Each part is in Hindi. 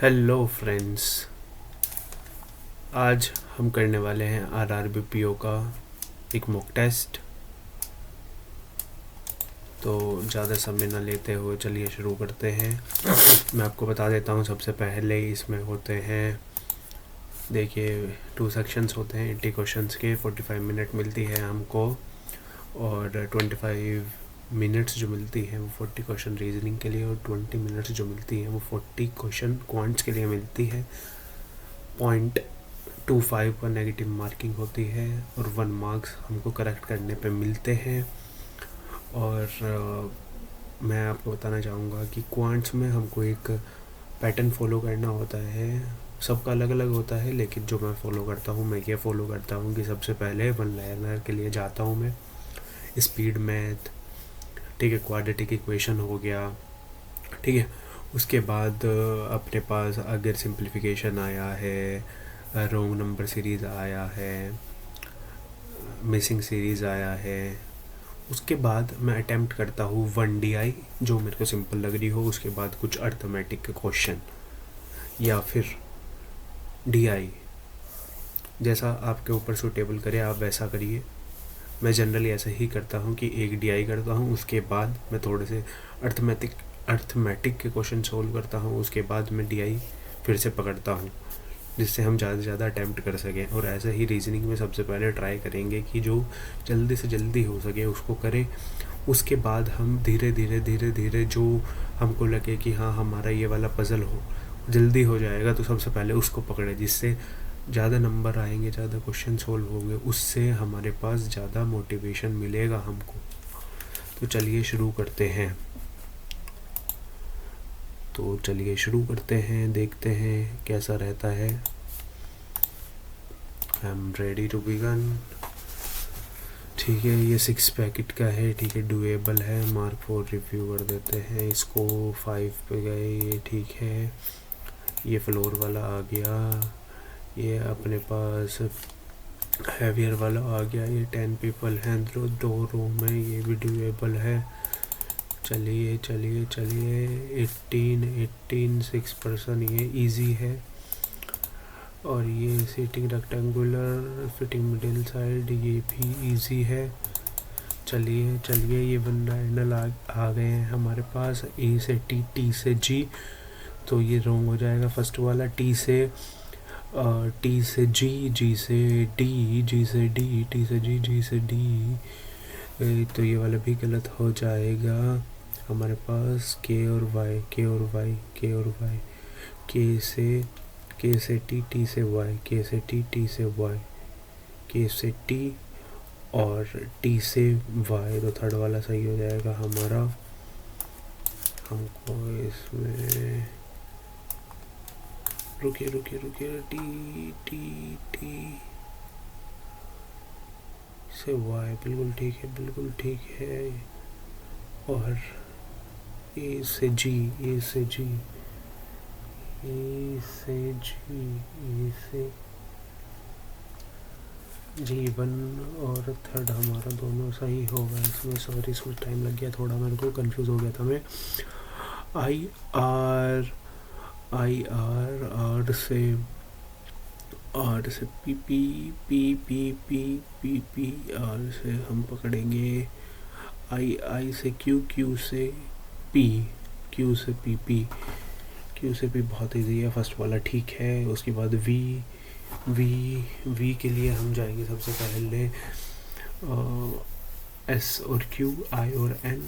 हेलो फ्रेंड्स, आज हम करने वाले हैं RRBPO का एक मॉक टेस्ट। तो ज़्यादा समय ना लेते हुए चलिए शुरू करते हैं। मैं आपको बता देता हूँ, सबसे पहले इसमें होते हैं, देखिए 2 सेक्शंस होते हैं 80 क्वेश्चंस के। 45 मिनट मिलती है हमको और 25 मिनट्स जो मिलती है वो 40 क्वेश्चन रीजनिंग के लिए और 20 मिनट्स जो मिलती है वो 40 क्वेश्चन क्वांट्स के लिए मिलती है। 0.25 पर नेगेटिव मार्किंग होती है और 1 मार्क्स हमको करेक्ट करने पे मिलते हैं। और मैं आपको बताना चाहूँगा कि क्वांट्स में हमको एक पैटर्न फॉलो करना होता है। सबका अलग अलग होता है, लेकिन जो मैं फ़ॉलो करता हूँ, मैं ये फ़ॉलो करता हूँ कि सबसे पहले 1 लाइनर के लिए जाता हूँ मैं। स्पीड मैथ, ठीक है, क्वाड्रेटिक इक्वेशन हो गया, ठीक है। उसके बाद अपने पास अगर सिंप्लीफिकेशन आया है, रोंग नंबर सीरीज़ आया है, मिसिंग सीरीज़ आया है, उसके बाद मैं अटेम्प्ट करता हूँ 1 DI जो मेरे को सिंपल लग रही हो। उसके बाद कुछ अर्थमेटिक के क्वेश्चन या फिर DI, जैसा आपके ऊपर सूटेबल करे आप वैसा करिए। मैं जनरली ऐसा ही करता हूँ कि एक DI करता हूँ, उसके बाद मैं थोड़े से अर्थमेटिक के क्वेश्चन सोल्व करता हूँ, उसके बाद मैं DI फिर से पकड़ता हूँ, जिससे हम ज़्यादा से ज़्यादा अटैम्प्ट कर सकें। और ऐसे ही रीजनिंग में सबसे पहले ट्राई करेंगे कि जो जल्दी से जल्दी हो सके उसको करें। उसके बाद हम धीरे धीरे जो हमको लगे कि हाँ हमारा ये वाला पज़ल हो जल्दी हो जाएगा, तो सबसे पहले उसको पकड़े, जिससे ज़्यादा नंबर आएंगे, ज़्यादा क्वेश्चन सोल्व होंगे, उससे हमारे पास ज़्यादा मोटिवेशन मिलेगा हमको। तो चलिए शुरू करते हैं। देखते हैं कैसा रहता है। I am ready to begin. ठीक है, ये 6 पैकेट का है, ठीक है, डुएबल है। मार्क 4 रिव्यू कर देते हैं इसको। 5 पे गए, ये ठीक है। ये फ्लोर वाला आ गया, ये अपने पास हैवियर वाला आ गया। ये 10 पीपल हैं 2 रूम में, ये भी डुएबल है। चलिए 18 6%, ये इजी है। और ये seating rectangular, fitting middle side, ये भी इजी है। चलिए ये 1 लाइनर आ गए हैं हमारे पास। ए से टी, टी से जी, तो ये रॉन्ग हो जाएगा फर्स्ट वाला। टी से जी, जी से डी, जी से डी, टी से जी, जी से डी, तो ये वाला भी गलत हो जाएगा। हमारे पास के और वाई, के से टी, टी से वाई, के से टी, टी से वाई, के से टी और टी से वाई, तो थर्ड वाला सही हो जाएगा हमारा। हमको इसमें रुकिए टी टी टी से वाई, बिल्कुल ठीक है। और ए से जी, ए से G1 और थर्ड हमारा दोनों सही होगा इसमें। सॉरी, इसमें टाइम लग गया थोड़ा, मेरे को कंफ्यूज हो गया था मैं। आर से पी, आर से हम पकड़ेंगे आई से क्यू से पी, क्यू से पी बहुत ईजी है, फर्स्ट वाला ठीक है। उसके बाद वी के लिए हम जाएंगे सबसे पहले एस और क्यू, आई और एन।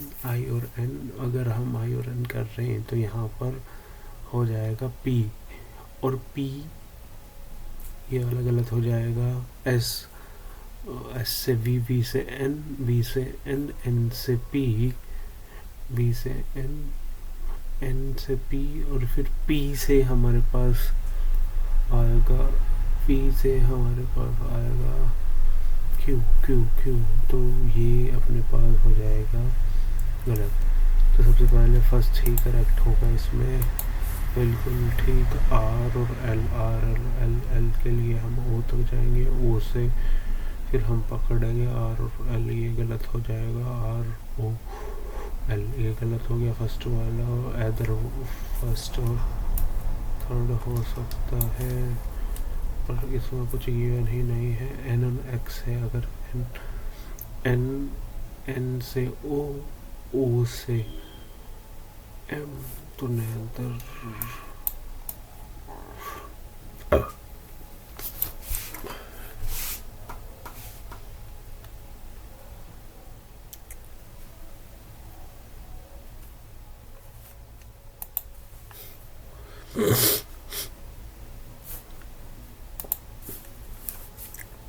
अगर हम आई और एन कर रहे हैं तो यहाँ पर हो जाएगा पी और पी, ये वाला गलत हो जाएगा। एस से वी से एन, एन से पी, बी से एन से पी, और फिर पी से हमारे पास आएगा, क्यू, तो ये अपने पास हो जाएगा गलत। तो सबसे पहले फर्स्ट ही करेक्ट होगा इसमें, बिल्कुल ठीक। आर और एल के लिए हम ओ तक जाएंगे, ओ से फिर हम पकड़ेंगे आर और एल, ये गलत हो जाएगा। आर ओ एल, ये गलत हो गया फर्स्ट वाला। फर्स्ट और थर्ड हो सकता है, पर इसमें कुछ गिवन ही नहीं है। एन एन एक्स है, अगर एन एन एन से ओ से एम तो नेदर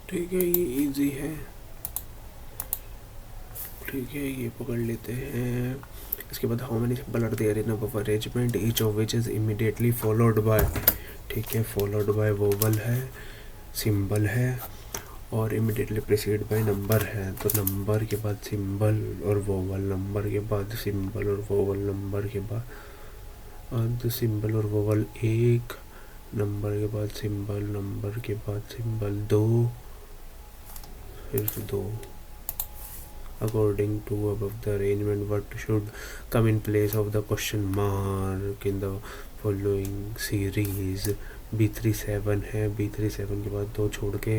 ठीक है, ये इजी है। ठीक है, ये पकड़ लेते हैं। इसके बाद how many simple are there in a arrangement each of which is immediately followed by. ठीक है, फॉलोड बाय वोवल है, सिंबल है और इमीडिएटली प्रीसीड बाय नंबर है। तो नंबर के बाद सिंबल और वोवल, नंबर के बाद सिंबल और वोवल, नंबर के बाद सिंबल और वोवल एक, नंबर के बाद सिंबल, नंबर के बाद सिंबल दो, फिर से दो। According to above the arrangement, what should come in place of the question mark in the following series? B37 है, B37 के बाद दो छोड़ के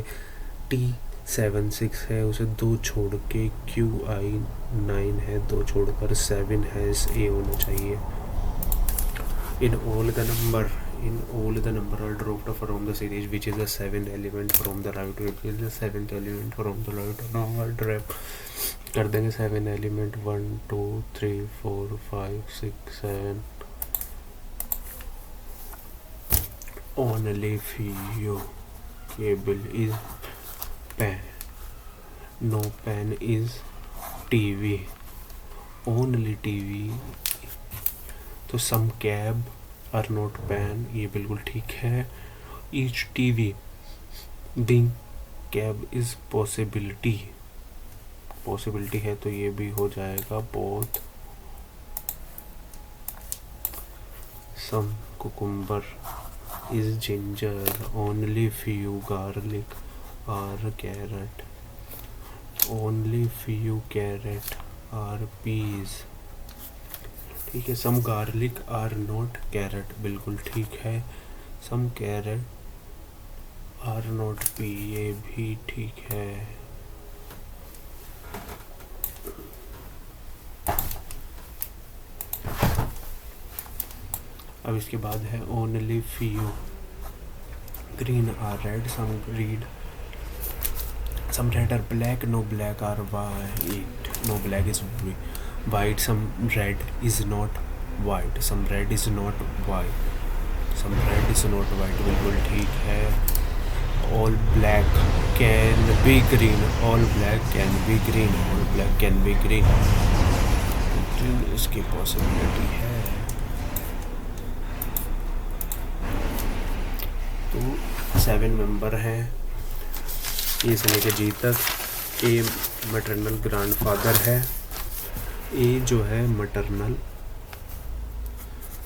T76 है, उसे दो छोड़ के QI9 है, दो छोड़कर 7 है, A होना चाहिए। In all the number are dropped from the series which is the 7th element from the right, which is the 7th element from the right। now I'll drop कर देंगे 7 element 1 2 3 4 5 6 7। only few cable is pen, no pen is TV, only TV। तो some cab are not pan, ये बिल्कुल ठीक है। Each TV being cab is possibility, possibility है तो ये भी हो जाएगा both. Some cucumber is ginger, only few garlic are carrot, only few carrot are peas. ठीक है, some garlic are not carrot, बिल्कुल ठीक है। Some carrot are not pea, ये भी ठीक है। अब इसके बाद है only few green are red, some red are black, no black are white, no black is white, some red is not white, some red is not white, some red is not white, बिल्कुल ठीक है। all black can be green, all black can be green, all black can be green, इसकी पॉसिबिलिटी है। तो 7 मेंबर हैं, ये से लेकर जी तक। ए मैटरनल ग्रैंडफादर है, ए जो है मैटरनल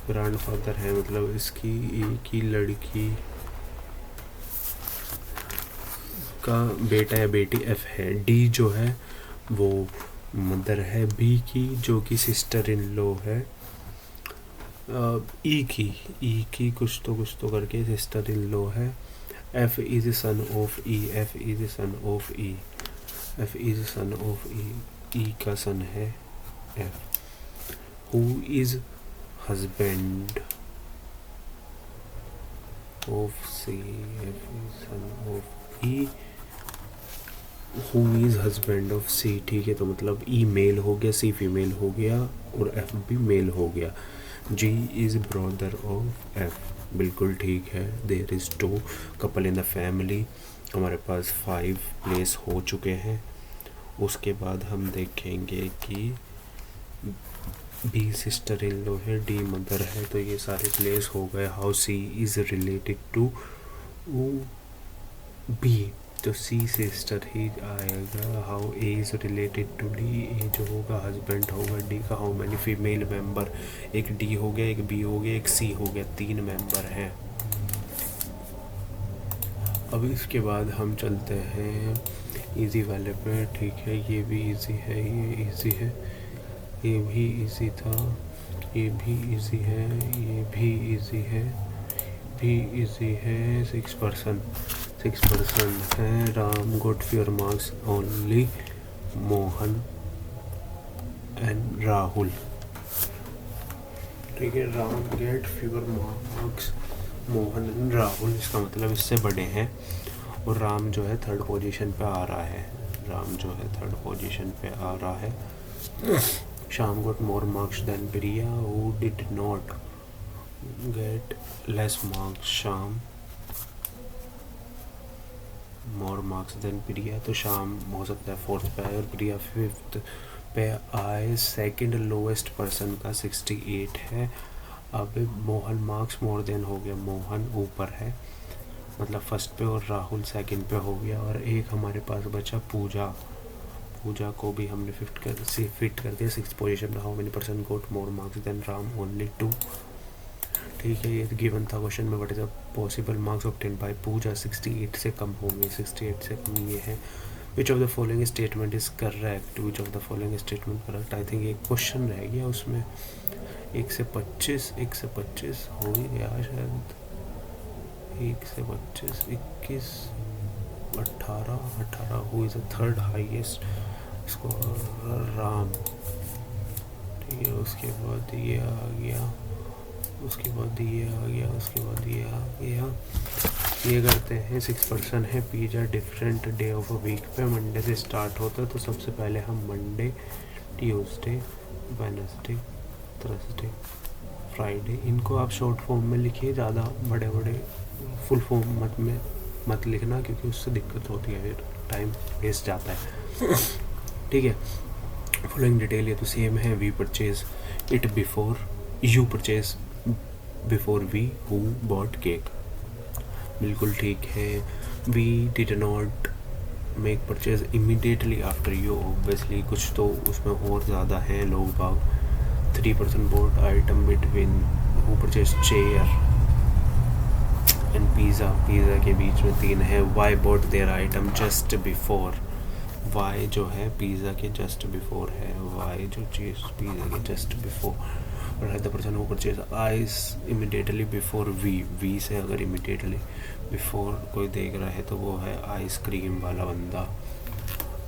ग्रैंडफादर है, मतलब इसकी ए की लड़की का बेटा या बेटी एफ है। डी जो है वो मदर है बी की, जो कि सिस्टर इन लॉ है ई की कुछ तो करके सिस्टर इन लॉ है। F is son of E, F is son of E, F is son of E का सन है F. Who is husband of C? F is son of E. Who is husband of C? ठीक है, तो मतलब E मेल हो गया, C फीमेल हो गया और F भी मेल हो गया। G is brother of F, बिल्कुल ठीक है। There is 2 couple in the family, हमारे पास 5 प्लेस हो चुके हैं। उसके बाद हम देखेंगे कि बी सिस्टर इन लॉ है, डी मदर है, तो ये सारे प्लेस हो गए। How C is related to B, तो सी सिस्टर ही आएगा। How A is related to D, A जो होगा हस्बैंड होगा डी का। हाउ मैनी फीमेल मेंबर, एक डी हो गया, एक बी हो गया, एक सी हो गया, 3 मेंबर हैं। अब इसके बाद हम चलते हैं इजी वाले पे। ठीक है, ये भी इजी है, ये इजी है, ये भी इजी था, ये भी इजी है, ये भी इजी है, भी इजी है। 6% है। Ram got fewer marks only Mohan and Rahul. ठीक है, Ram get fewer marks Mohan and Rahul, इसका मतलब इससे बड़े हैं। और राम जो है थर्ड पोजीशन पे आ रहा है। राम जो है थर्ड पोजीशन पे आ रहा है। Shyam got more marks than Priya who did not get less marks. Shyam more marks than Priya, तो श्याम हो सकता है फोर्थ पे आए और प्रिया फिफ्थ पे आए। सेकंड लोएस्ट पर्सन का 68 है। अब मोहन मार्क्स मोर देन हो गया, मोहन ऊपर है मतलब फर्स्ट पे, और राहुल सेकंड पे हो गया। और एक हमारे पास बचा पूजा। पूजा को भी हमने फिट कर दिया 6th पोजीशन पे। How many person got more marks than Ram, only 2। ठीक है, ये गिवन था क्वेश्चन में। What is the possible marks obtain by Pooja, 68 से कम होंगे। 68 से कम ये है। Which of the following statement is correct, which of the following statement correct. I think एक क्वेश्चन रह गया उसमें। 1 से 25 हो ही गया शायद। 1 से 25, 21, 18 who is the third highest score, Ram. ठीक है, उसके बाद ये आ गया, उसके बाद ये आ गया, उसके बाद ये आ गया। ये करते हैं। 6% है। Pizza different day of a week पे मंडे से स्टार्ट होता है, तो सबसे पहले हम Monday, Tuesday, Wednesday, Thursday, Friday, इनको आप शॉर्ट फॉर्म में लिखिए। ज़्यादा बड़े बड़े फुल फॉर्म मत लिखना, क्योंकि उससे दिक्कत होती है, फिर टाइम वेस्ट जाता है। ठीक है, फॉलोइंग डिटेल ये तो सेम है। V purchase it before, U purchase before V who bought cake, बिल्कुल ठीक है। V did not make purchase immediately after U, obviously कुछ तो उसमें और ज़्यादा हैं लोग बाग। 3% bought item between who purchase chair and pizza, pizza के बीच में 3 है। Y bought their item just before, Y जो है पिज़्ज़ा के जस्ट बिफोर है। वाई जो चीज़ पिज़्ज़ा के जस्ट बिफोर। और है the person who purchase ice immediately before V, V से अगर इमिडिएटली बिफोर कोई देख रहा है तो वो है आइसक्रीम वाला बंदा।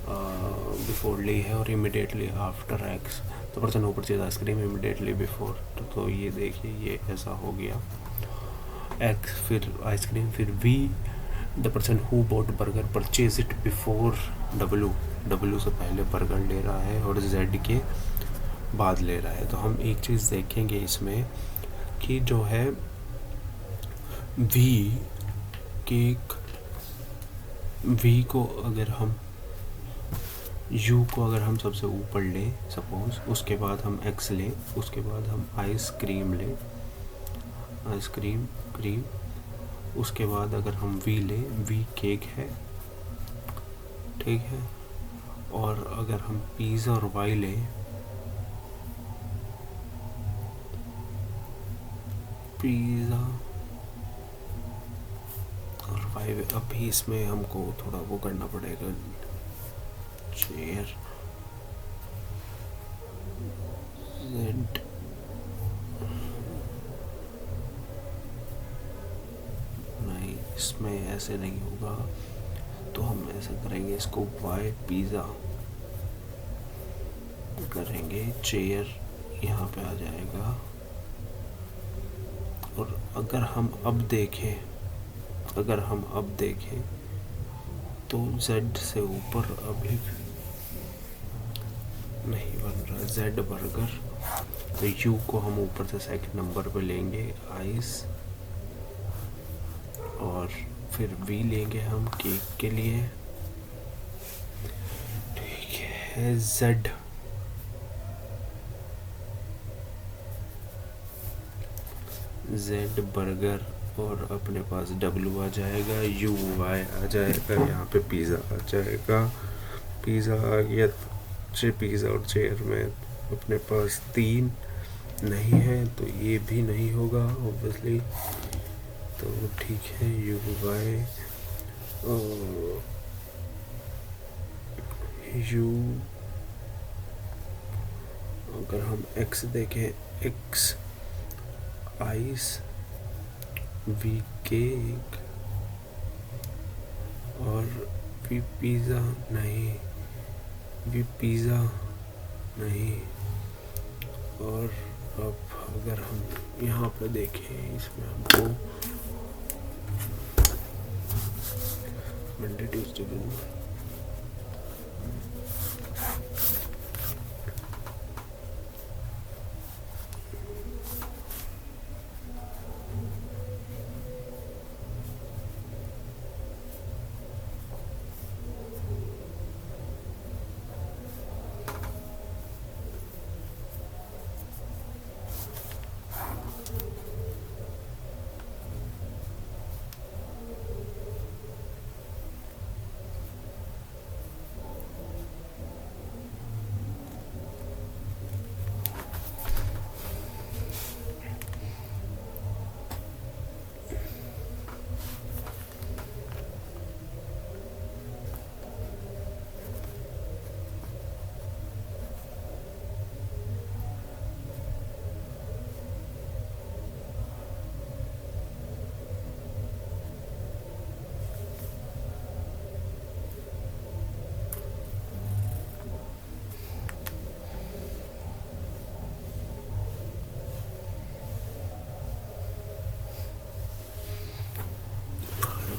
बिफोर ली है और इमिडिएटली आफ्टर एक्स, तो person who purchase ice cream immediately before, तो ये देखिए ये ऐसा हो गया। एक्स फिर आइसक्रीम, फिर V the person who bought burger purchase it before W, W से पहले बर्गर ले रहा है और जेड के बाद ले रहा है। तो हम एक चीज़ देखेंगे इसमें कि जो है वी को अगर हम यू को अगर हम सबसे ऊपर लें सपोज, उसके बाद हम एक्स लें, उसके बाद हम आइसक्रीम लें, आइसक्रीम क्रीम, उसके बाद अगर हम वी लें, वी केक है, ठीक है। और अगर हम पिज़्ज़ा और वाई लें, पिज़्ज़ा और वाई, अभी इसमें हमको थोड़ा वो करना पड़ेगा। चेयर जेड, नहीं इसमें ऐसे नहीं होगा, तो हम ऐसे करेंगे, इसको वाई पिज़्ज़ा करेंगे, चेयर यहाँ पे आ जाएगा। और अगर हम अब देखें तो Z से ऊपर अभी नहीं बन रहा, Z बर्गर, तो U को हम ऊपर से सेकंड नंबर पे लेंगे आइस, और फिर V लेंगे हम केक के लिए, ठीक है। Z बर्गर, और अपने पास W आ जाएगा, U Y आ जाएगा, यहाँ पे पिज़्ज़ा आ जाएगा। पिज़्ज़ा आ गया, पिज़्ज़ा और चेयर में अपने पास 3 नहीं है, तो ये भी नहीं होगा ऑब्वियसली, तो ठीक है। U Y U, अगर हम X देखें, X आइस, वी केक और वी पिज़्ज़ा नहीं, वी पिज़्ज़ा नहीं। और अब अगर हम यहाँ पर देखें, इसमें हमको मंडे ट्यूसडे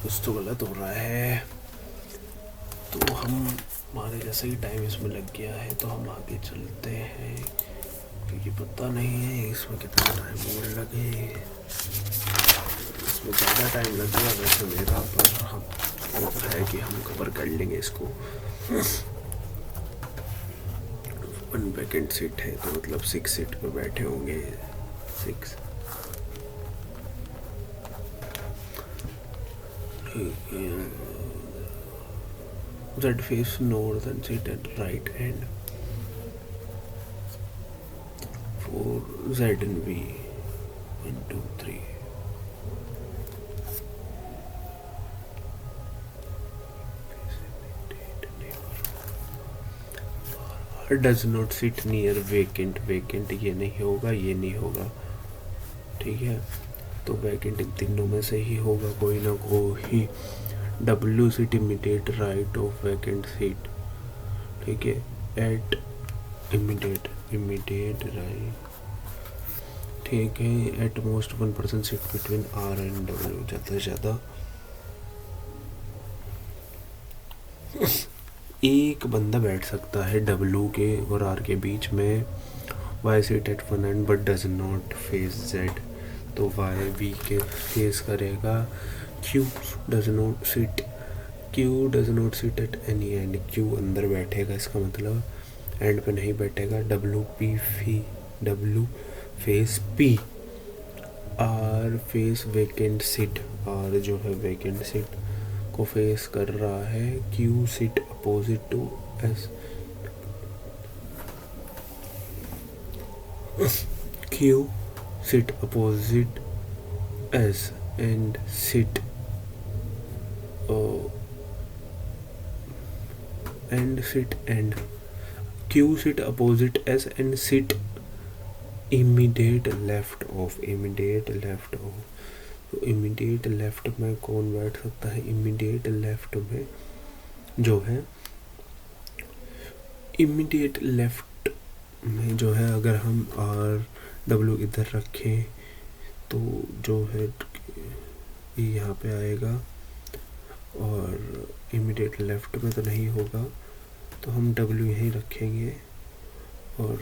कुछ तो गलत हो रहा है। तो हम हमारे जैसे ही टाइम इसमें लग गया है तो हम आगे चलते हैं, क्योंकि पता नहीं है इसमें कितना टाइम और लगे। इसमें ज़्यादा टाइम लग गया वैसे मेरा, पर हम है कि हम कवर कर लेंगे इसको। 1 वैकेंट सीट है तो मतलब 6 सीट पे बैठे होंगे, 6। Z face north and sit at right hand for Z and V. 1, 2, 3. Does not sit near vacant. Vacant ये नहीं होगा, ये नहीं होगा, ठीक है। तो वैकेंट इन तीनों में से ही होगा कोई ना कोई। W seat immediate right of vacant seat, ठीक है। एट इमीडिएट राइट, ठीक है। At most 1% seat between R and W, ज़्यादा से ज़्यादा एक बंदा बैठ सकता है W के और R के बीच में। Y seat at 1 end but does not face Z, तो Y V के फेस करेगा। Q does not sit at any end, Q अंदर बैठेगा, इसका मतलब एंड पे नहीं बैठेगा। W face P, R face vacant seat, R जो है वेकेंट सीट को फेस कर रहा है। Q seat opposite to S, Q sit opposite S and sit and Q sit opposite S and sit immediate left of। तो इमीडिएट लेफ्ट में कौन बैठ सकता है? इमीडिएट लेफ्ट में जो है, इमीडिएट लेफ्ट में जो है, अगर हम W इधर रखें तो जो है यहाँ पे आएगा, और इमीडिएट लेफ्ट में तो नहीं होगा, तो हम W यहीं रखेंगे और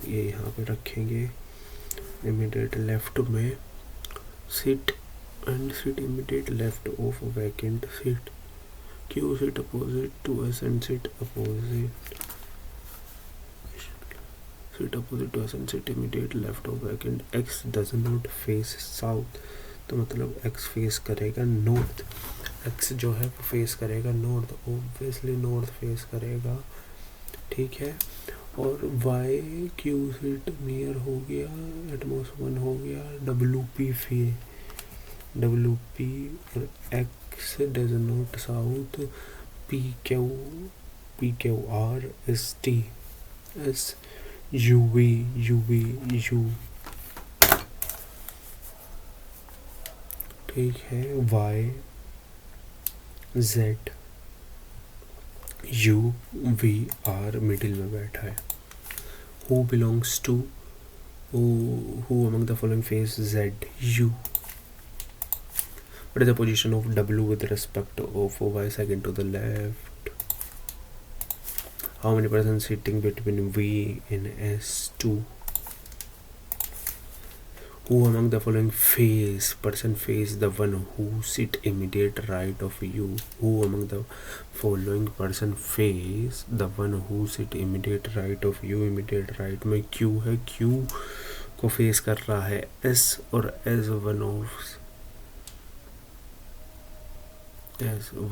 ये यहाँ पे रखेंगे। इमीडिएट लेफ्ट में sit and sit immediate left of vacant seat. Q sit opposite to S and sit opposite to S and sit immediate left of vacant। X does not face south, तो मतलब X फेस करेगा नॉर्थ। X जो है वो फेस करेगा नॉर्थ, ऑब्वियसली नॉर्थ फेस करेगा, ठीक है। और Y Q सीट नियर हो गया, एटमॉस 1 हो गया। WP और X does not south. PQR ST S UV U ठीक है, Y Z U V R middle में बैठा है. Who belongs to who among the following face Z U? What is the position of W with respect of Y second to the left? How many persons sitting between V and S2? Who among the following person face the one who sit immediate right of you? Who among the following person face the one who sit immediate right of you? Immediate right में Q है, Q को फेस कर रहा है S, और as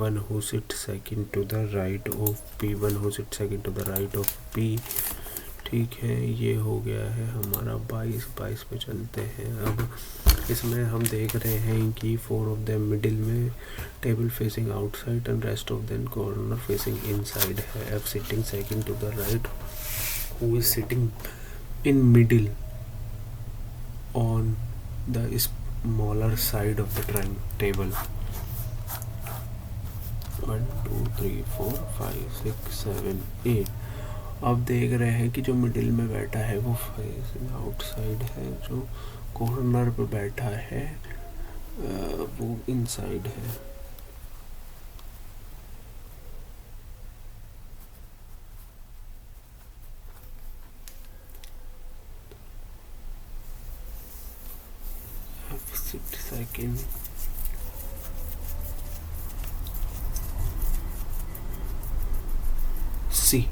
one who sit second to the right of P, one who sit second to the right of P. ठीक है, ये हो गया है हमारा 22 पे चलते हैं. अब इसमें हम देख रहे हैं कि 4 ऑफ देम मिडिल में, table facing outside and rest of them corner facing inside है. F sitting second to the right, who is sitting in middle on the smaller side of the table. 1 2 3 4 5 6 7 8. अब देख रहे हैं कि जो मिडिल में बैठा है वो फेसिंग आउटसाइड है, जो कॉर्नर पे बैठा है वो इनसाइड है. Second C.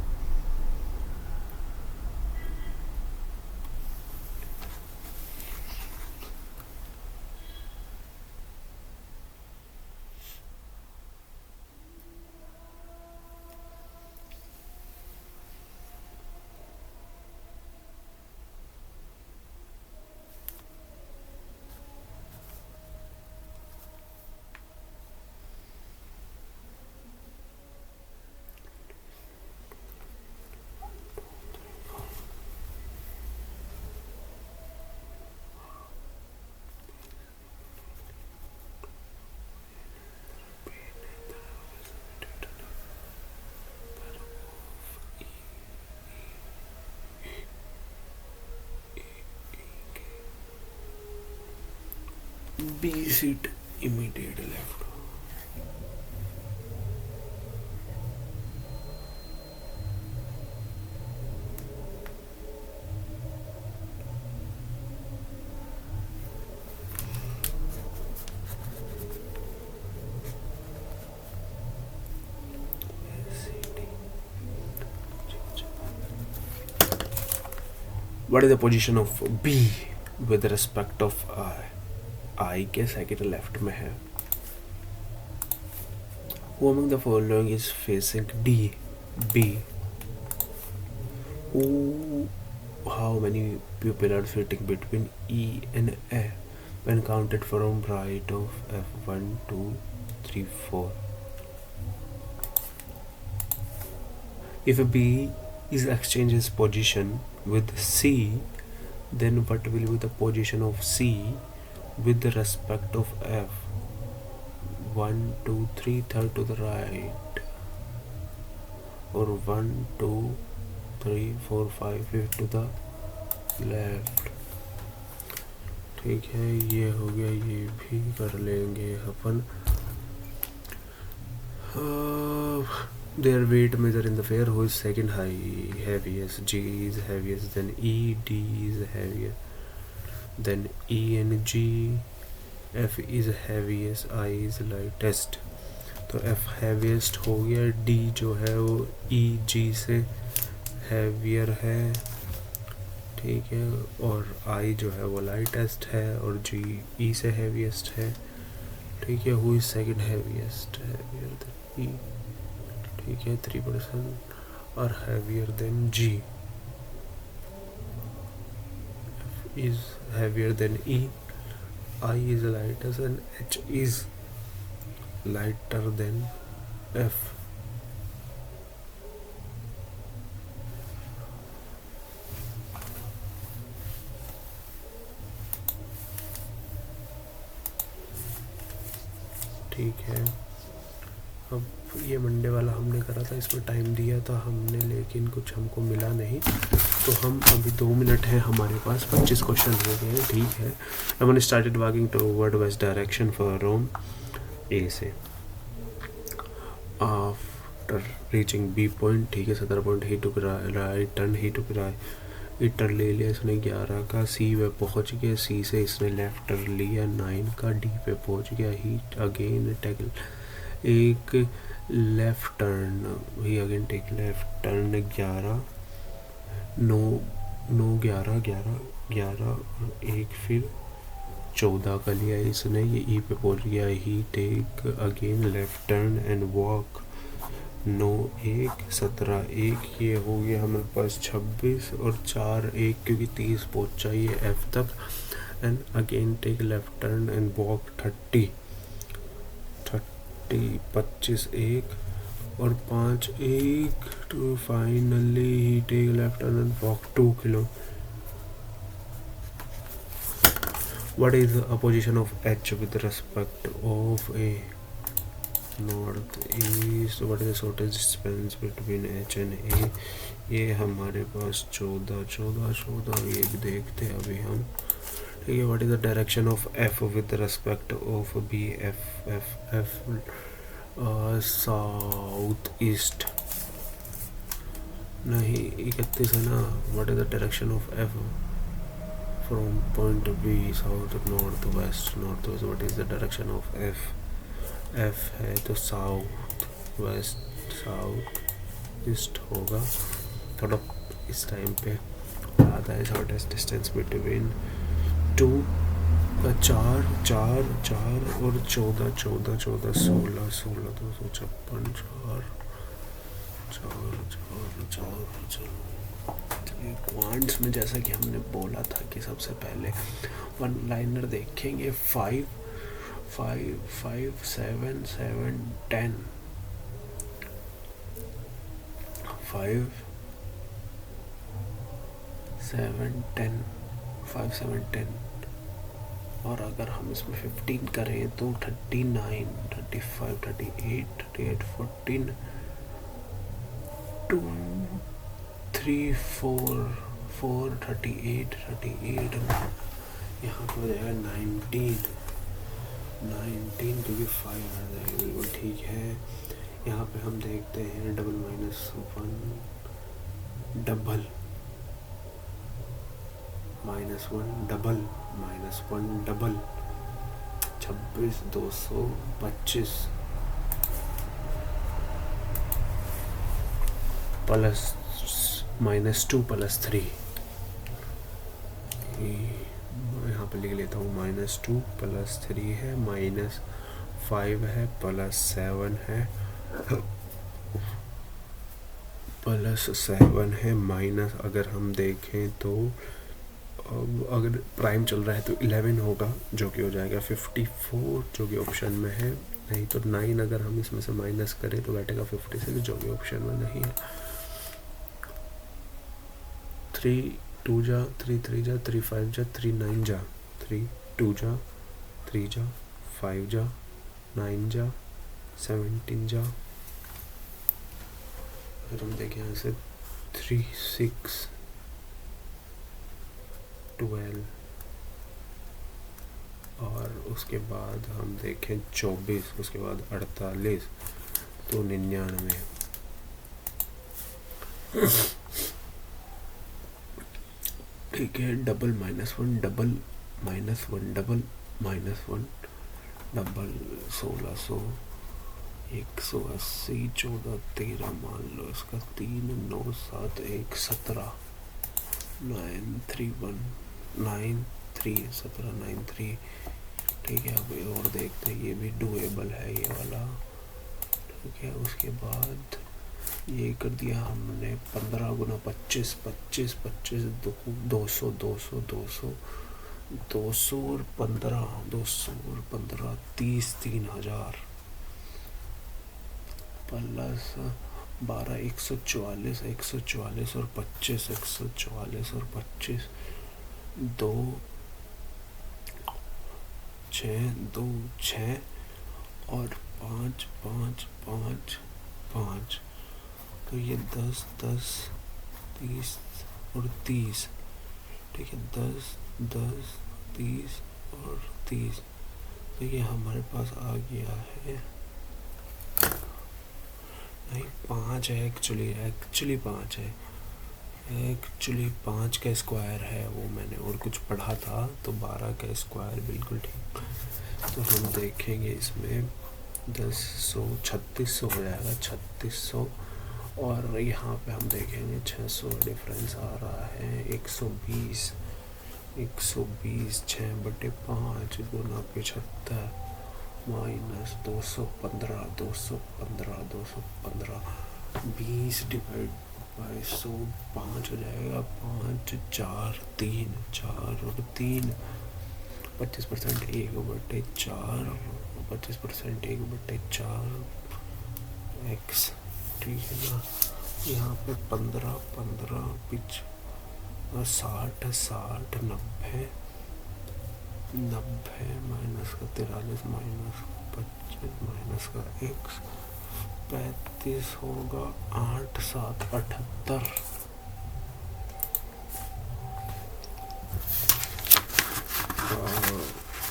B seat immediate left. What is the position of B with respect of I के सेकंड लेफ्ट में है. Who among the following is facing D B? How many people are sitting between E and A when counted from right of F? 1 2 3 4. If B is exchanges position with C, then what will be the position of C with the respect of F? 1 2 3 third to the right, or 1 2 3 4 5 5 to the left. ठीक है, ये हो गया, ये भी कर लेंगे अपन. Their weight measure in the fair. Who is second heaviest? G is heaviest, then E. D is heavier, then E and G. F is heaviest, I is lightest. तो F heaviest हो गया. D जो है वो E G से heavier है, ठीक है, और I जो है वो lightest है, और G E से heaviest है, ठीक है. Who is second heaviest? Heavier than E, ठीक है. 3% are heavier than G. F is heavier than E, I is lighter, and H is lighter than F. ठीक है। अब ये मंडे वाला हमने करा था, इसमें टाइम दिया था हमने, लेकिन कुछ हमको मिला नहीं। तो हम अभी 2 मिनट हैं हमारे पास, 25 क्वेश्चन हो गए हैं, ठीक है। हमने started walking toward west direction for from A से। आफ्टर रीचिंग बी पॉइंट, ठीक है, 17 point, he took right turn, he took right turn ले लिया इसने 11 का। सी पे पहुंच गया, सी से इसने लेफ्ट टर्न लिया 9 का। डी पे पहुंच गया, ही अगेन टेक एक लेफ्ट टर्न, ही अगेन टेक लेफ्ट टर्न 11 9 11 11 11 और एक फिर 14 का लिया इसने। ये ई पे पहुंच गया, he take again left turn and walk 9 1 17 1। ये हो गया हमारे पास 26 और 4 1, क्योंकि 30 पहुंचा ये एफ तक। And again take left turn and walk 30 25 1 और 5 1 to finally he take left turn and walk 2 kilo. What is the opposition of H with respect of a northeast? What is the shortest distance between H and A? ये हमारे पास 14 ये भी देखते हैं अभी हम, ठीक है। What is the direction of F with respect of B? F south east नहीं 31 है ना। What is the direction of F from point B? South north west what is the direction of F? F है तो साउथ वेस्ट साउथ ईस्ट होगा। थोड़ा इस टाइम पे आता है। शॉर्टेस्ट डिस्टेंस बिटवीन 2 4 और 14 16 256 4 क्वांट्स में जैसा कि हमने बोला था कि सबसे पहले वन लाइनर देखेंगे। 5 7 7 10 5 7 10 5 7 10 और अगर हम इसमें 15 करें तो 39 35 38 38 14 2 3 4 4 38 38 यहाँ पर हो जाएगा 19 क्योंकि 5 आ जाएगा, बिल्कुल ठीक है। यहाँ पे हम देखते हैं double minus 1 double -1 double -1 double 26 225 plus -2 + 3। यहाँ पे लिख लेता हूँ -2 + 3 है, -5 है, +7 है, +7 है, माइनस अगर हम देखें तो अगर प्राइम चल रहा है तो 11 होगा जो कि हो जाएगा 54 जो कि ऑप्शन में है। नहीं तो 9 अगर हम इसमें से माइनस करें तो बैठेगा 56 जो कि ऑप्शन में नहीं है। 3 2 जा 3 3 जा 3 5 जा 3 9 जा 3 2 जा 3 जा 5 जा 9 जा 17 जा। अगर हम देखें यहाँ से 3 6 12 और उसके बाद हम देखें 24, उसके बाद 48 तो 99। ठीक है। डबल -1 डबल -1 डबल -1 डबल 1600 180 14 13 मान लो इसका 3 9 7 1 17 9 3 1 9 3 17 9 3। ठीक है। अब और देखते हैं, ये भी डुएबल है ये वाला। ठीक है। उसके बाद ये कर दिया हमने 15 × 25 25 25 200 200 200 200 और 15 200 और 15 30 3000 प्लस 12 144 144 और 25 144 और 25 2 6 2 6 और 5 5 5 5, तो ये 10 10 30 और 30, ठीक है, 10 10 30 और 30, तो ये हमारे पास आ गया है, नहीं 5 है एक्चुअली 5 है, एक्चुअली 5 का स्क्वायर है, वो मैंने और कुछ पढ़ा था, तो 12 का स्क्वायर बिल्कुल ठीक। तो हम देखेंगे इसमें 10 100 3600 हो जाएगा, 3600, और यहाँ पे हम देखेंगे 600 डिफरेंस आ रहा है, 120 6/5 गुना 75 माइनस 215 20 डिवाइड बाई 100 5 हो जाएगा, 5 4 3 4 और 3, 25% 1/4, 25% 1/4 x, ठीक है ना। यहाँ पे 15 15 60 60 90 माइनस का 43 माइनस 25 माइनस का x, 35 होगा, 8 7 78,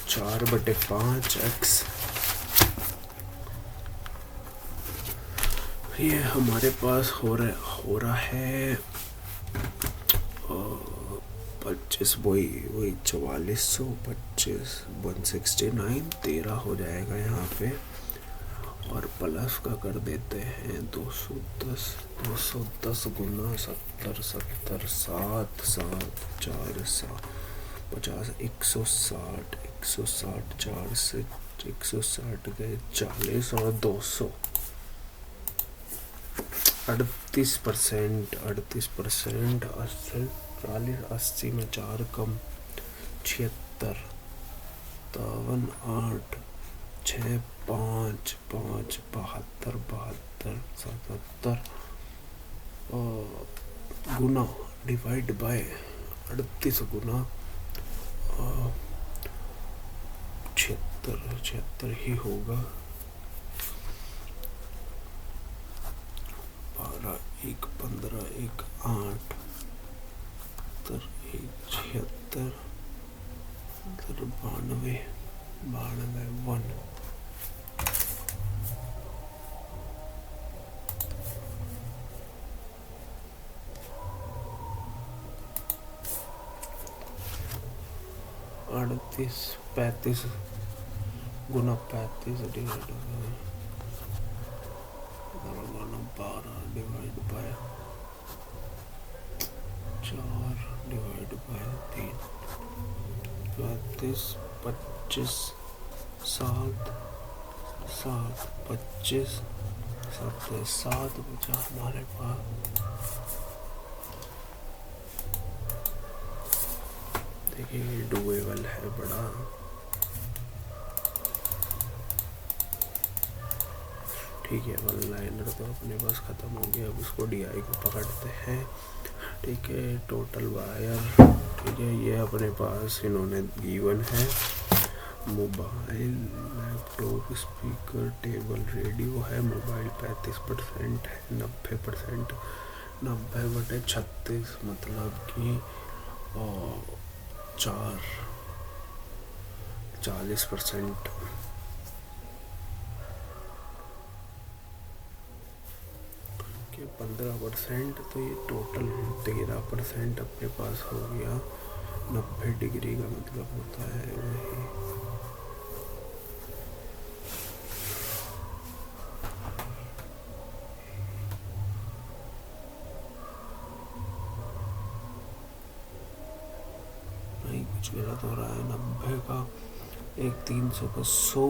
4/5 x, ये हमारे पास हो रहा है 25, वही 4400, 25 169 13 हो जाएगा यहाँ पे, और प्लस का कर देते हैं 210 गुना 70 70 7 7 4 7 50 160 4 से 160 गए 40 और 200 38%, 40 80 में 4 कम 76 53 8 6 5 5 72 77 गुना डिवाइड बाय 38 गुना 76 ही होगा, 12 1 15 1 8 1 76 92 1 38 35 गुना 35 divide 12 divide by 4 divide by 3, 35 25 7 7 25 7 बचा हमारे पास, देखिए डुएबल है बड़ा, ठीक है। वन लाइनर तो अपने पास ख़त्म हो गया, अब इसको DI को पकड़ते हैं, ठीक है। टोटल वायर, ठीक है, ये अपने पास इन्होंने गिवन है, mobile laptop speaker table radio है, मोबाइल 35% है, 90% 90/36 मतलब कि 40%, के 15%, तो ये टोटल 13% अपने पास हो गया। 90 डिग्री का मतलब होता है वही नहीं, कुछ गलत हो रहा है। 90 का 300 का 100,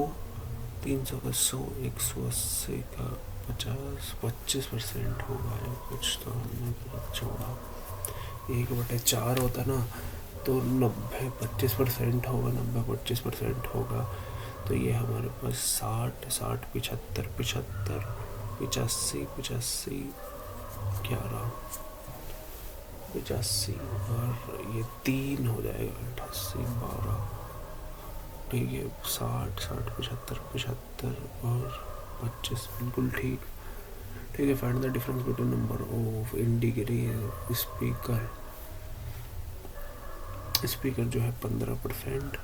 300 का 100, 180 का 50, 25% होगा या कुछ, तो हमने गलत छोड़ा। 1/4 होता ना, तो 90 25% होगा, 90 25% होगा, तो ये हमारे पास 60 60 75 75 85 85 11 85, और ये 3 हो जाएगा 88 12 ठीक है, 60 60 75 75 और 25 बिल्कुल ठीक। ठीक है, find the difference between number of integrated speaker जो है 15%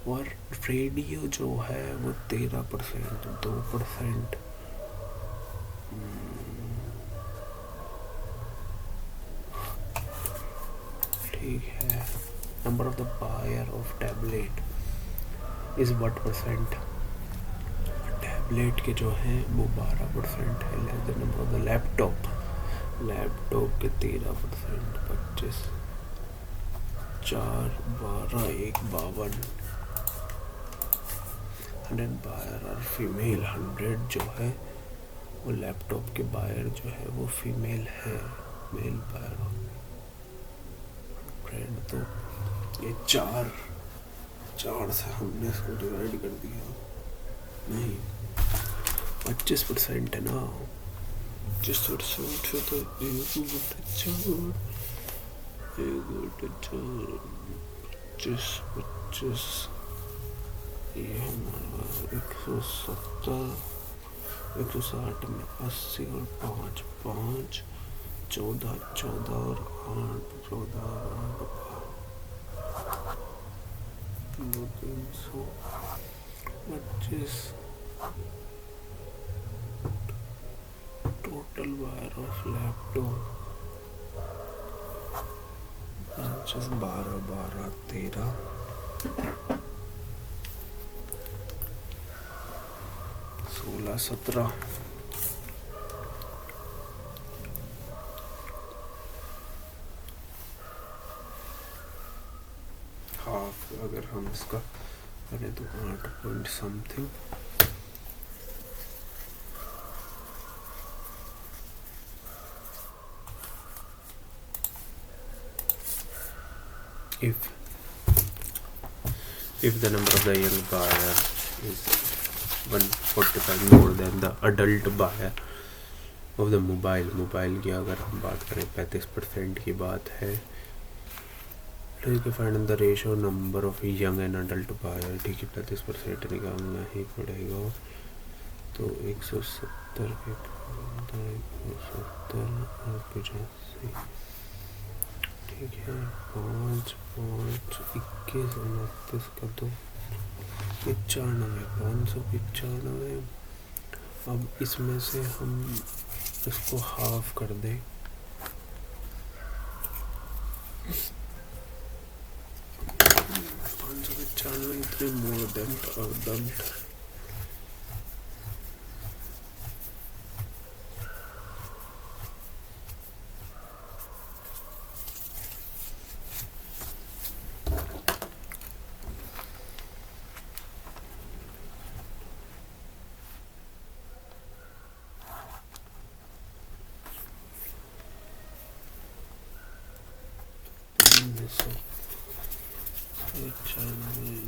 और रेडियो जो है वो 13%, 2%। ठीक है, number of the buyer of tablet is what percent? Tablet के जो हैं वो 12% है। Less the number of the laptop के 13%, 25, 4 12 1 52। 100 बायर और फीमेल, 100 जो है वो लैपटॉप के बायर जो है वो फीमेल है, मेल बायर। तो ये चार से हमने इसको डिवाइड कर दिया, नहीं 25% है ना, 25% से तो पच्चीस 25 ये हमारा 170, 160 में 80 और 5 5, 14 14 और 8 14 और 8 325। Total wire of laptop 12 12 13 16 17। Half अगर हम इसका करें तो 8 point something. if the number of the young buyer is 145 more than the adult buyer of the mobile की अगर हम बात करें 35% की बात है। ठीक है, find the ratio number of young and adult buyer. ठीक है, 35% निकालना ही पड़ेगा, तो 170 और 85। ठीक है, 5 5 21 29 का 2 95, 595। अब इसमें से हम इसको हाफ कर दें, 595 इतने more than adult.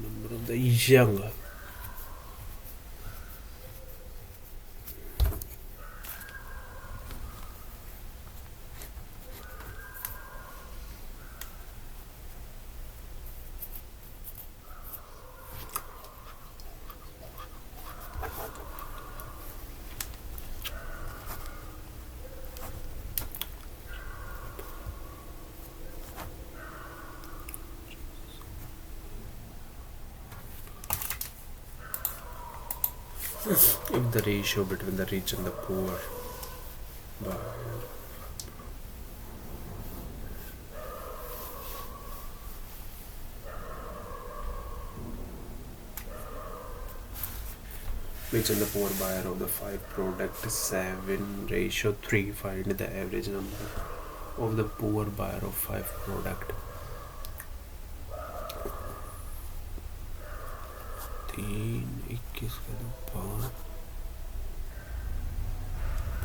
number of the young if the ratio between the rich and the poor rich and the poor buyer of the 5 product 7:3, find the average number of the poor buyer of 5 product। 3 21 का 2 5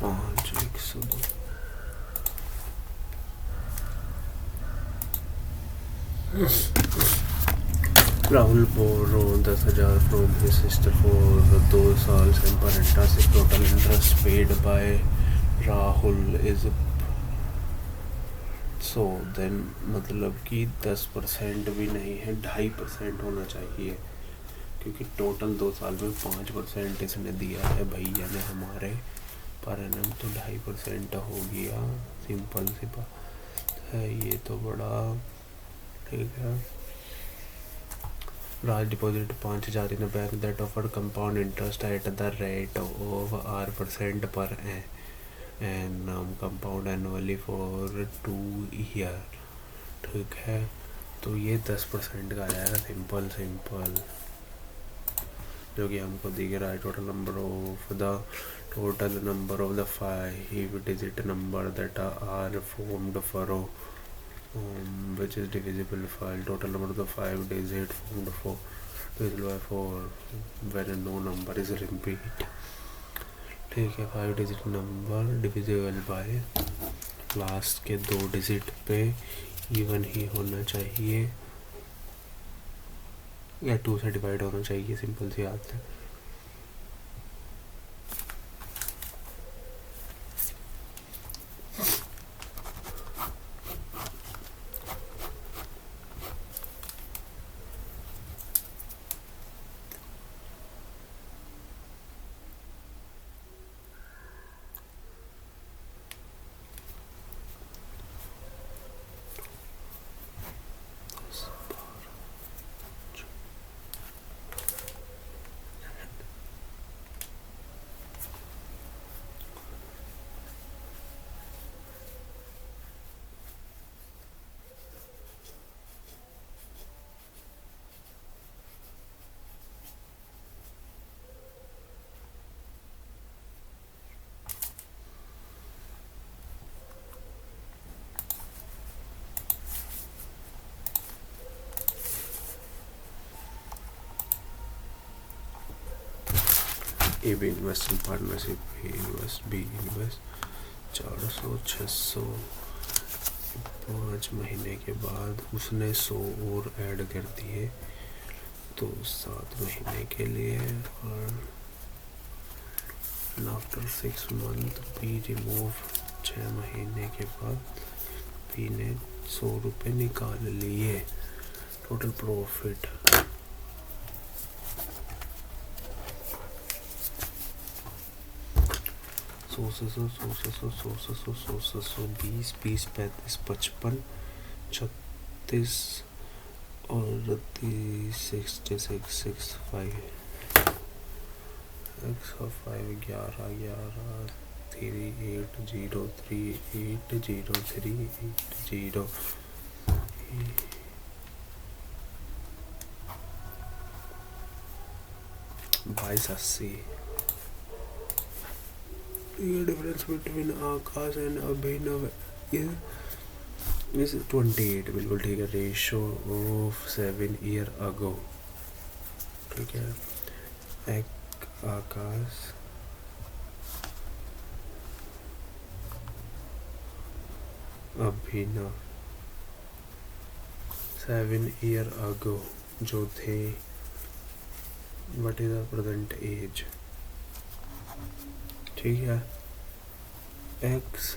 102। राहुल बोरो 10,000 from his sister for 2 साल Semparenta से total interest paid by Rahul is so then मतलब कि 10% भी नहीं है, 2.5% होना चाहिए। क्योंकि टोटल 2 साल में 5% इसने दिया है भैया ने हमारे, पर एनम तो 2.5% हो गया। सिंपल सी बात है ये तो बड़ा ठीक है। Large deposit 5,000 in a bank that offered compound interest at the rate of R% per annum compound annually for 2 year। ठीक है, तो ये 10% का आएगा। सिंपल जो कि हमको दिख रहा है। Total number of the 5 digit number that are formed for which is divisible file। total number of the 5 digit formed for divisible by 4 when no number is repeat। ठीक है, 5 digit number divisible by last के 2 डिजिट पे इवन ही होना चाहिए या 2 से डिवाइड होना चाहिए। सिंपल सी बात है। A B invest in partnership, A invest, B invest. 400 600 5 महीने के बाद उसने 100 और ऐड कर दिए तो 7 महीने के लिए। और आफ्टर 6 मंथ बी रिमूव, 6 महीने के बाद बी ने 100 रुपये निकाल लिए। टोटल प्रॉफिट 100 20 20 35 55 36 और 66 65 5 11 11 3803 803 80 2280। The difference between Akash and Abhinav is 28। बिल्कुल ठीक है। Ratio of 7 year ago। ठीक है। आकाश अभिनव 7 year ago जो थे। What is the present age? ठीक है। एक्स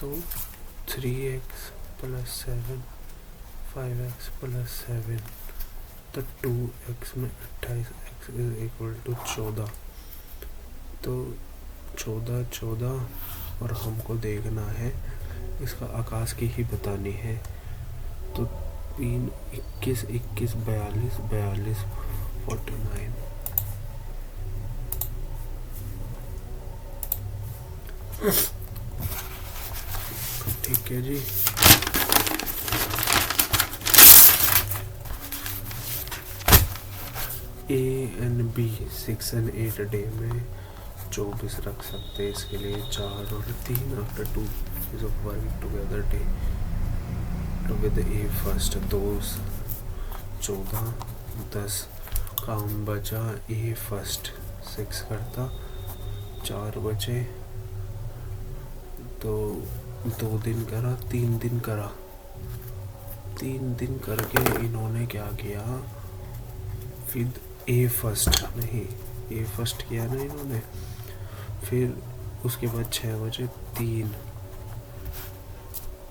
तो 3x + 7 5x + 7 तो 2x में 28x = 14। तो 14 और हमको देखना है इसका आकाश की ही बतानी है। तो 3 21 21 42 42 49। ठीक है जी। A&B 6 and 8 डे में 24 रख सकते हैं। इसके लिए 4 और 3 after 2 days of work together day with A first 2 14 10 काम बचा A फर्स्ट 6 करता, 4 बचे, तो 2 दिन करा, 3 दिन करा, 3 दिन करके इन्होंने क्या किया, फिर ए फर्स्ट किया ना इन्होंने, फिर उसके बाद 6 बजे 3,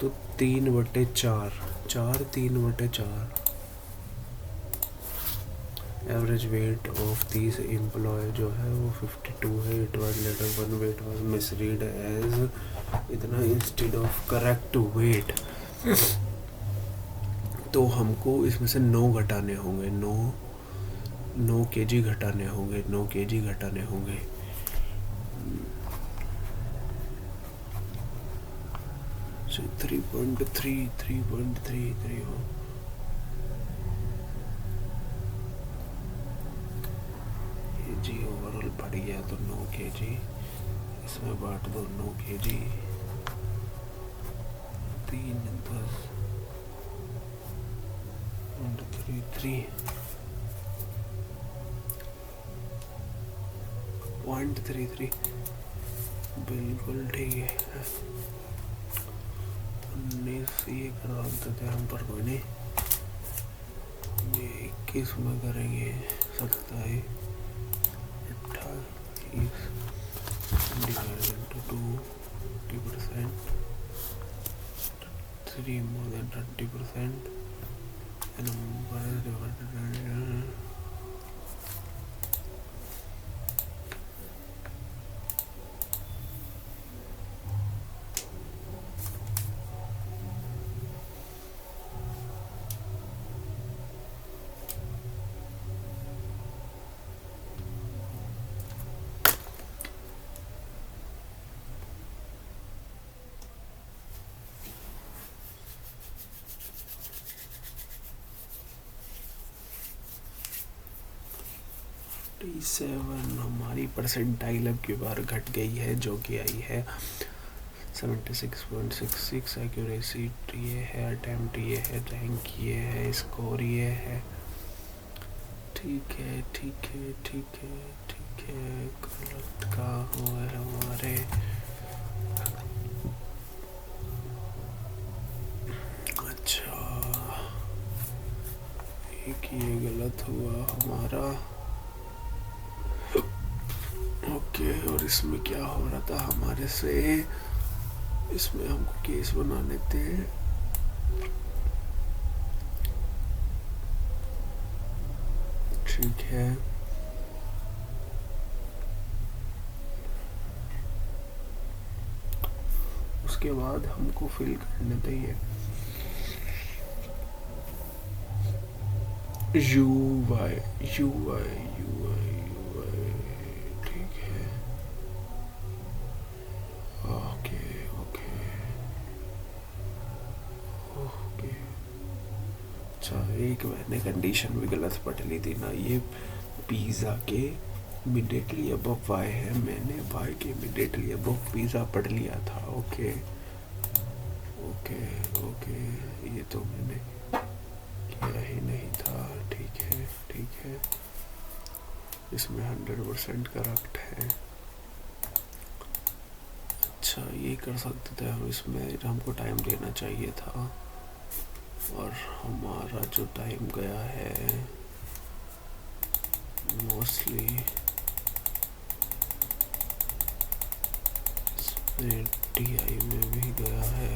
तो 3/4, 3/4 average weight of this employ जो है वो 52 है। It was later one weight was misread as इतना इंस्टेड ऑफ करेक्ट वेट। तो हमको इसमें से 9 घटाने होंगे, 9 kg घटाने होंगे, 9 kg घटाने होंगे। So 3.33 हो, जी ओवरऑल बढ़ गया तो 9 kg, इसमें बांट दो 9 kg, 3 10 0.33 बिल्कुल ठीक है। 19 ये करवा देते थे हम, पर कोई नहीं, ये 21 में करेंगे, 27 28 divided into 2, 20%, 3 more than 20%, and number divided T7 हमारी परसेंटाइल अब की बार घट गई है, जो कि आई है 76.66। एक्यूरेसी ये है, अटेम्प्ट ये है, रैंक ये है, स्कोर ये है। ठीक है ठीक है ठीक है ठीक है। गलत का हुआ है हमारे, अच्छा एक ये गलत हुआ हमारा, ओके। और इसमें क्या हो रहा था हमारे से, इसमें हमको केस बनाने थे, ठीक है। उसके बाद हमको फिल करने थे ये UI, ठीक है, ओके ओके ओके। अच्छा, एक मैंने कंडीशन भी गलत पढ़ ली थी ना, ये पिज़्ज़ा के इमीडिएटली अबव y है, मैंने y के इमीडिएटली अबव पिज़्ज़ा पढ़ लिया था। ओके ओके ओके, ये तो मैंने किया ही नहीं था, ठीक है ठीक है। इसमें 100% करेक्ट है। अच्छा, ये कर सकते थे हम, इसमें हमको टाइम लेना चाहिए था, और हमारा जो टाइम गया है मोस्टली TI में भी गया है।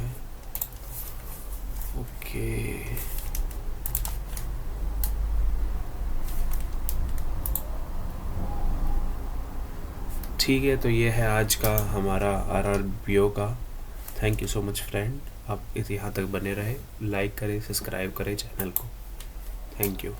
ओके ठीक है, तो ये है आज का हमारा RRBO का। Thank you so much friend, आप इस यहाँ तक बने रहे, लाइक करें, सब्सक्राइब करें चैनल को। Thank you.